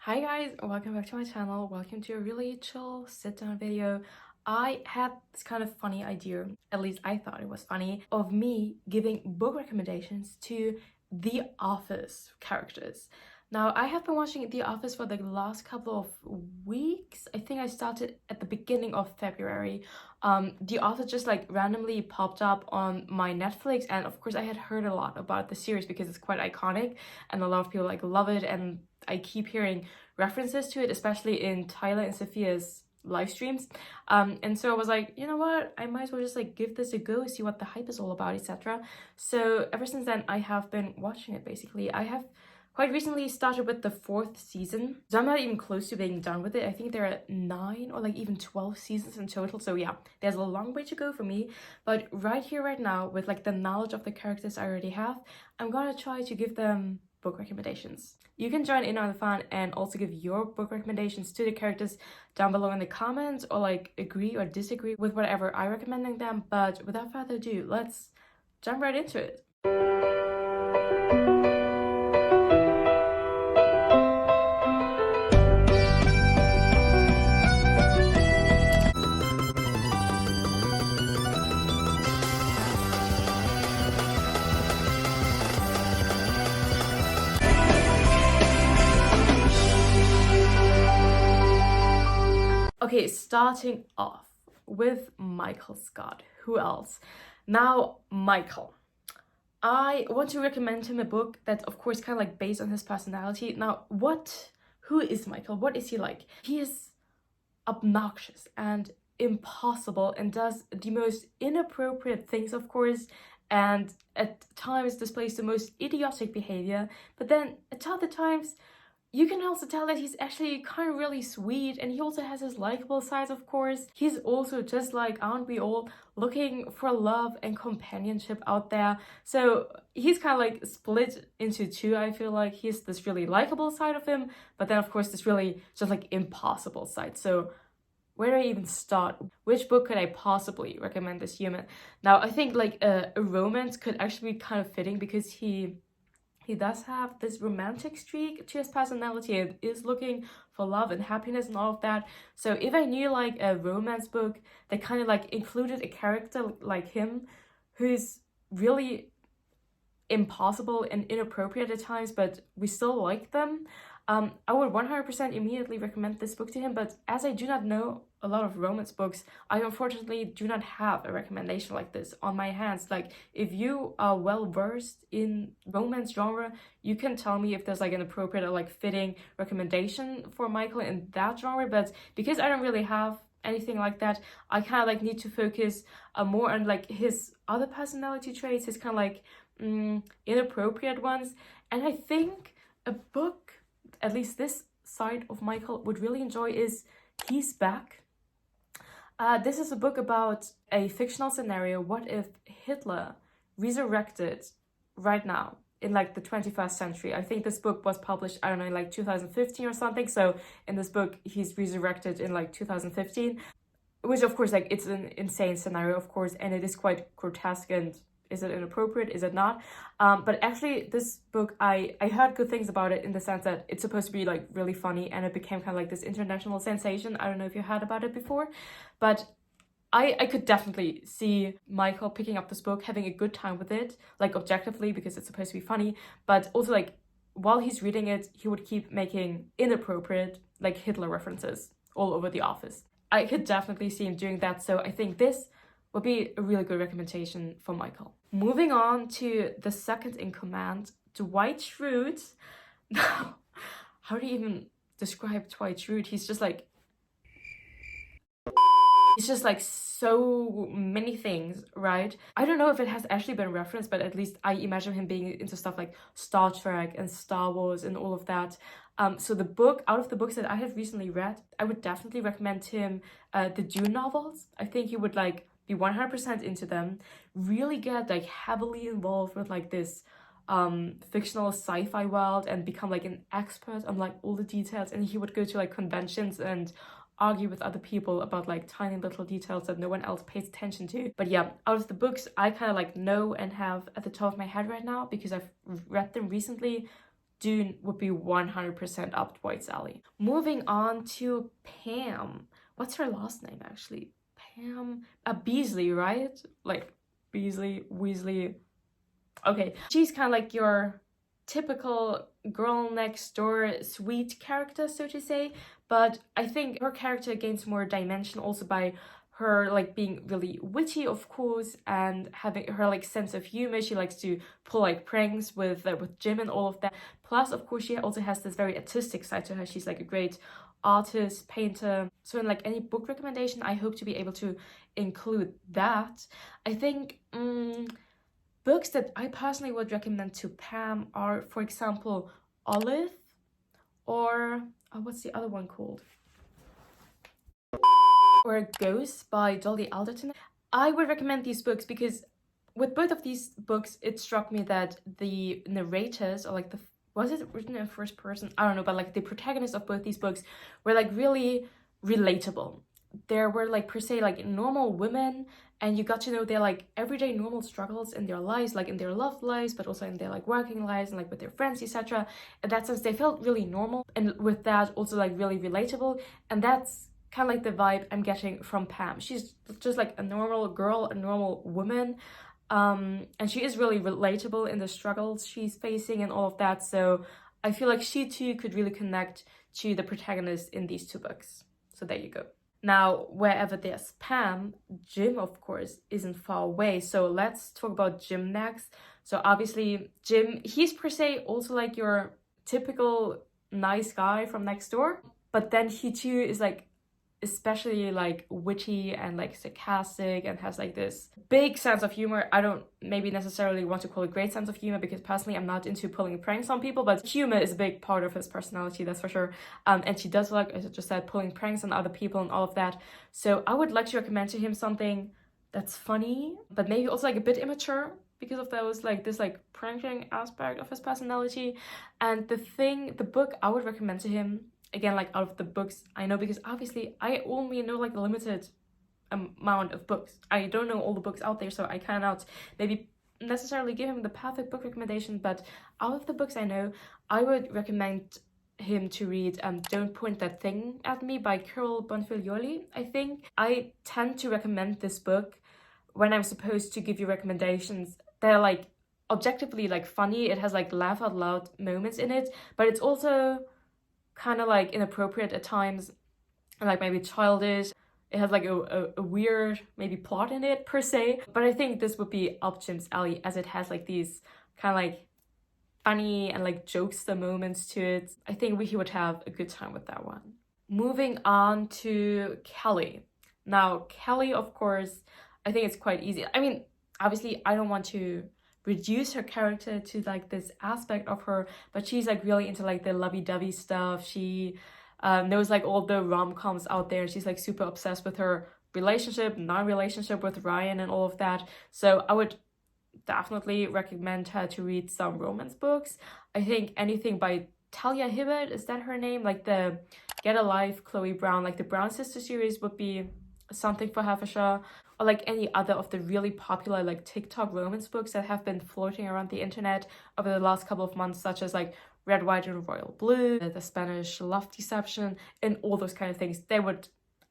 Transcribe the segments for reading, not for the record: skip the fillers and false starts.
Hi guys, welcome back to my channel. Welcome to a really chill sit-down video. I had this kind of funny idea, at least I thought it was funny, of me giving book recommendations to The Office characters. Now, I have been watching The Office for the last couple of weeks. I think I started at the beginning of February. The Office just like randomly popped up on my Netflix, and of course I had heard a lot about the series because it's quite iconic and a lot of people like love it, and I keep hearing references to it, especially in Tyler and Sophia's live streams. And so I was like, you know what, I might as well just like give this a go, see what the hype is all about, etc. So ever since then I have been watching it. Basically, I have quite recently started with the 4th season, so I'm not even close to being done with it. I think there are 9 or like even 12 seasons in total, so yeah, there's a long way to go for me. But right here, right now, with like the knowledge of the characters I already have, I'm gonna try to give them book recommendations. You can join in on the fun and also give your book recommendations to the characters down below in the comments, or like agree or disagree with whatever I recommending them. But without further ado, let's jump right into it. Okay, starting off with Michael Scott. Who else? Now, Michael. I want to recommend him a book that's, of course, kind of like based on his personality. Now, who is Michael? What is he like? He is obnoxious and impossible and does the most inappropriate things, of course, and at times displays the most idiotic behavior. But then at other times, you can also tell that he's actually kind of really sweet, and he also has his likable sides, of course. He's also just like, aren't we all, looking for love and companionship out there? So he's kind of like split into two. I feel like he's this really likable side of him, but then of course this really just like impossible side. So where do I even start? Which book could I possibly recommend this human? Now, I think like a romance could actually be kind of fitting because he does have this romantic streak to his personality and is looking for love and happiness and all of that. So if I knew like a romance book that kind of like included a character like him, who's really impossible and inappropriate at times, but we still like them, I would 100% immediately recommend this book to him. But as I do not know a lot of romance books, I unfortunately do not have a recommendation like this on my hands. Like, if you are well versed in romance genre, you can tell me if there's like an appropriate or like fitting recommendation for Michael in that genre. But because I don't really have anything like that, I kind of like need to focus more on like his other personality traits, his kind of like inappropriate ones. And I think a book, at least this side of Michael, would really enjoy is He's Back. This is a book about a fictional scenario. What if Hitler resurrected right now in like the 21st century? I think this book was published, I don't know, in like 2015 or something. So in this book, he's resurrected in like 2015, which of course, like, it's an insane scenario, of course, and it is quite grotesque. And is it inappropriate? Is it not? But actually, this book, I heard good things about it in the sense that it's supposed to be like really funny, and it became kind of like this international sensation. I don't know if you heard about it before, but I could definitely see Michael picking up this book, having a good time with it, like objectively, because it's supposed to be funny, but also like while he's reading it, he would keep making inappropriate like Hitler references all over The Office. I could definitely see him doing that, so I think this would be a really good recommendation for Michael. Moving on to the second in command, Dwight Schrute. Now, how do you even describe Dwight Schrute? He's just like so many things, right? I don't know if it has actually been referenced, but at least I imagine him being into stuff like Star Trek and Star Wars and all of that. So out of the books that I have recently read, I would definitely recommend him the Dune novels. I think he would like be 100% into them, really get like heavily involved with like this fictional sci-fi world and become like an expert on like all the details. And he would go to like conventions and argue with other people about like tiny little details that no one else pays attention to. But yeah, out of the books I kind of like know and have at the top of my head right now, because I've read them recently, Dune would be 100% up Dwight's alley. Moving on to Pam. What's her last name actually? Pam Beesley, right? Like Beasley, Weasley. Okay, she's kind of like your typical girl next door sweet character, so to say, but I think her character gains more dimension also by her like being really witty, of course, and having her like sense of humor. She likes to pull like pranks with Jim and all of that. Plus, of course, she also has this very artistic side to her. She's like a great artist, painter. So in like any book recommendation, I hope to be able to include that. I think books that I personally would recommend to Pam are, for example, Olive, or what's the other one called? Or Ghost by Dolly Alderton. I would recommend these books because with both of these books, it struck me that the narrators, or like was it written in first person? I don't know, but like the protagonists of both these books were like really relatable. There were like per se like normal women, and you got to know their like everyday normal struggles in their lives, like in their love lives, but also in their like working lives and like with their friends, etc. In that sense, they felt really normal, and with that also like really relatable. And that's kind of like the vibe I'm getting from Pam. She's just like a normal girl, a normal woman, and she is really relatable in the struggles she's facing and all of that. So I feel like she too could really connect to the protagonist in these two books. So there you go. Now, wherever there's Pam, Jim, of course, isn't far away. So let's talk about Jim next. So obviously, Jim, he's per se also like your typical nice guy from next door. But then he too is like especially like witty and like sarcastic and has like this big sense of humor. I don't maybe necessarily want to call it great sense of humor because personally I'm not into pulling pranks on people, but humor is a big part of his personality, that's for sure. And she does like, as I just said, pulling pranks on other people and all of that. So I would like to recommend to him something that's funny, but maybe also like a bit immature because of those like this like pranking aspect of his personality. And the book I would recommend to him, again, like out of the books I know, because obviously I only know like a limited amount of books. I don't know all the books out there, so I cannot maybe necessarily give him the perfect book recommendation, but out of the books I know, I would recommend him to read Don't Point That Thing at Me by Carol Bonfiglioli. I think I tend to recommend this book when I'm supposed to give you recommendations that are like objectively like funny. It has like laugh out loud moments in it, but it's also kind of like inappropriate at times and like maybe childish. It has like a weird maybe plot in it per se, but I think this would be up Jim's alley as it has like these kind of like funny and like jokester moments to it. I think he would have a good time with that one. Moving on to Kelly. Now Kelly, of course, I think it's quite easy. I mean, obviously I don't want to reduce her character to like this aspect of her, but she's like really into like the lovey-dovey stuff. She knows like all the rom-coms out there. She's like super obsessed with her non-relationship with Ryan and all of that. So I would definitely recommend her to read some romance books. I think anything by Talia Hibbert, is that her name? Like the Get a Life, Chloe Brown, like the Brown Sister series would be something for her for sure. Or like any other of the really popular like TikTok romance books that have been floating around the internet over the last couple of months, such as like Red, White, and Royal Blue, the Spanish Love Deception, and all those kind of things.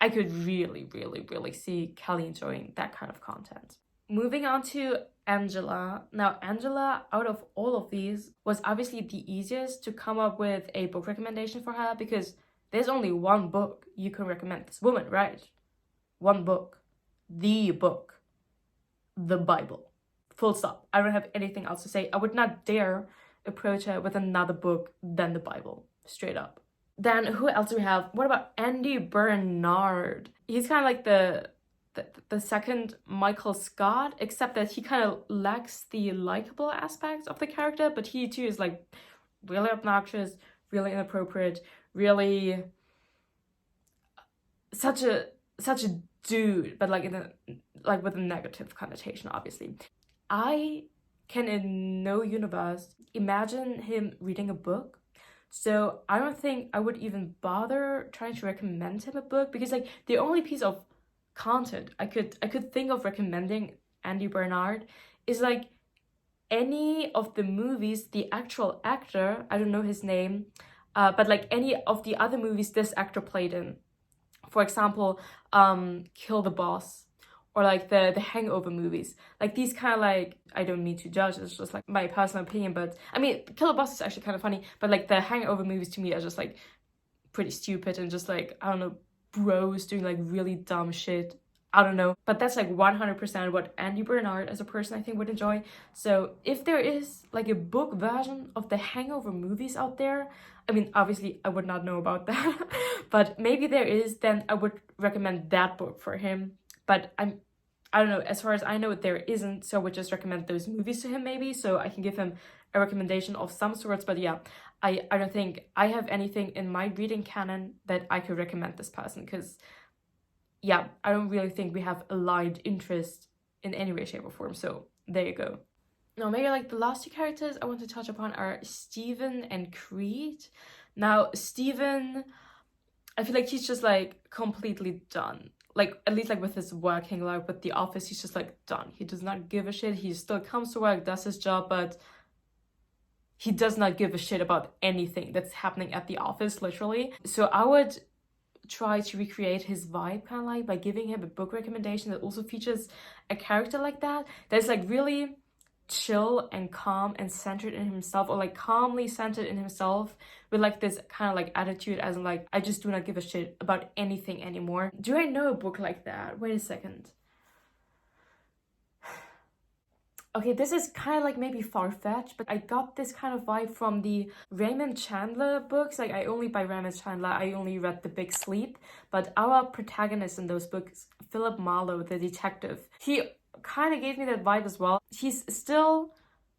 I could really, really, really see Kelly enjoying that kind of content. Moving on to Angela. Now, Angela, out of all of these, was obviously the easiest to come up with a book recommendation for her because there's only one book you can recommend this woman, right? One book. The book. The Bible. Full stop. I don't have anything else to say. I would not dare approach her with another book than the Bible. Straight up. Then who else do we have? What about Andy Bernard? He's kind of like the second Michael Scott, except that he kind of lacks the likable aspects of the character, but he too is like really obnoxious, really inappropriate, really such a dude, but like with a negative connotation, obviously. I can in no universe imagine him reading a book. So I don't think I would even bother trying to recommend him a book, because like the only piece of content I could think of recommending Andy Bernard is like any of the movies, the actual actor, I don't know his name, but like any of the other movies this actor played in. For example, Kill the Boss, or like the Hangover movies. Like these kind of like, I don't mean to judge, it's just like my personal opinion, but I mean, Kill the Boss is actually kind of funny, but like the Hangover movies to me are just like pretty stupid and just like, I don't know, bros doing like really dumb shit. I don't know, but that's like 100% what Andy Bernard as a person I think would enjoy. So if there is like a book version of the Hangover movies out there, I mean, obviously I would not know about that, but maybe there is, then I would recommend that book for him. But I don't know, as far as I know, there isn't, so I would just recommend those movies to him maybe, so I can give him a recommendation of some sorts. But yeah, I don't think I have anything in my reading canon that I could recommend this person, because yeah, I don't really think we have aligned interest in any way, shape, or form. So there you go. Now, maybe like the last two characters I want to touch upon are Steven and Creed. Now, Steven, I feel like he's just like completely done. Like, at least like with his working life, with the office, he's just like done. He does not give a shit. He still comes to work, does his job, but he does not give a shit about anything that's happening at the office, literally. So I would try to recreate his vibe kind of like by giving him a book recommendation that also features a character like that's like really chill and calm and centered in himself, or like calmly centered in himself, with like this kind of like attitude as in like, I just do not give a shit about anything anymore. Do I know a book like that? Wait a second. Okay, this is kind of like maybe far-fetched, but I got this kind of vibe from the Raymond Chandler books. Like, I only by Raymond Chandler, I only read The Big Sleep, but our protagonist in those books, Philip Marlowe, the detective, he kind of gave me that vibe as well. He's still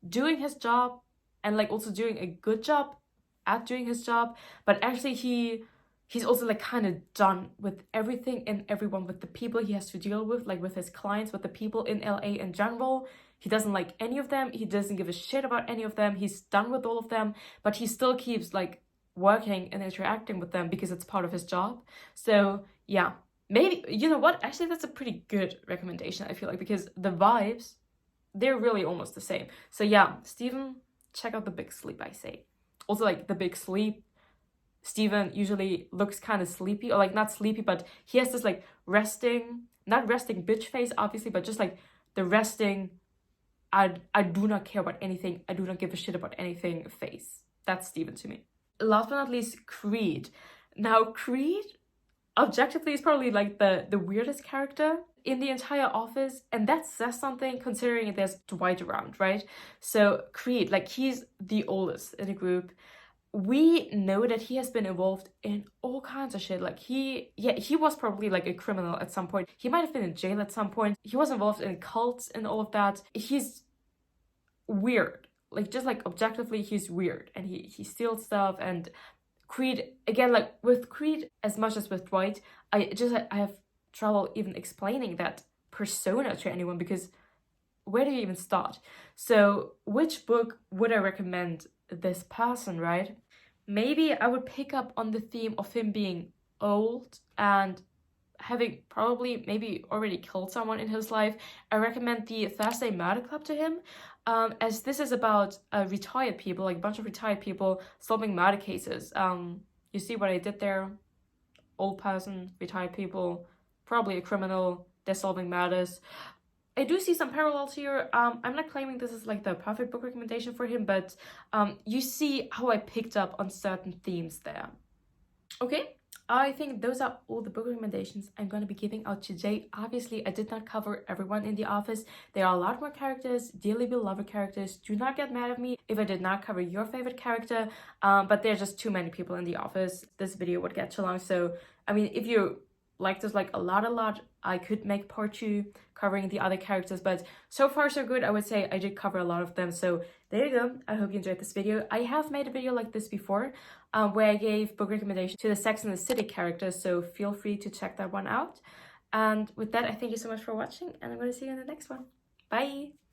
doing his job and like also doing a good job at doing his job, but actually he's also like kind of done with everything and everyone, with the people he has to deal with, like with his clients, with the people in LA in general. He doesn't like any of them. He doesn't give a shit about any of them. He's done with all of them, but he still keeps like working and interacting with them because it's part of his job. So yeah, maybe, you know what? Actually, that's a pretty good recommendation, I feel like, because the vibes, they're really almost the same. So yeah, Steven, check out The Big Sleep, I say. Also, like The Big Sleep, Steven usually looks kind of sleepy, or like not sleepy, but he has this like not resting bitch face, obviously, but just like the resting, I do not care about anything, I do not give a shit about anything face. That's Steven to me. Last but not least, Creed. Now, Creed, objectively, is probably like the weirdest character in the entire office, and that says something considering there's Dwight around, right? So Creed, like, he's the oldest in the group. We know that he has been involved in all kinds of shit. Like, he was probably like a criminal at some point. He might have been in jail at some point. He was involved in cults and all of that. He's weird. Like, just like objectively, he's weird, and he steals stuff. And Creed, again, like with Creed as much as with Dwight, I have trouble even explaining that persona to anyone, because where do you even start? So which book would I recommend this person, right? Maybe I would pick up on the theme of him being old and having probably maybe already killed someone in his life. I recommend the Thursday Murder Club to him, as this is about retired people, like a bunch of retired people solving murder cases. You see what I did there? Old person, retired people, probably a criminal, they're solving murders. I do see some parallels here. I'm not claiming this is like the perfect book recommendation for him, but you see how I picked up on certain themes there. Okay, I think those are all the book recommendations I'm going to be giving out today. Obviously, I did not cover everyone in The Office. There are a lot more characters, dearly beloved characters. Do not get mad at me if I did not cover your favorite character, but there are just too many people in The Office. This video would get too long. So, I mean, if you like this like a lot, I could make part 2 covering the other characters, but so far so good. I would say I did cover a lot of them. So there you go. I hope you enjoyed this video. I have made a video like this before, where I gave book recommendations to the Sex and the City characters, so feel free to check that one out. And with that, I thank you so much for watching, and I'm going to see you in the next one. Bye!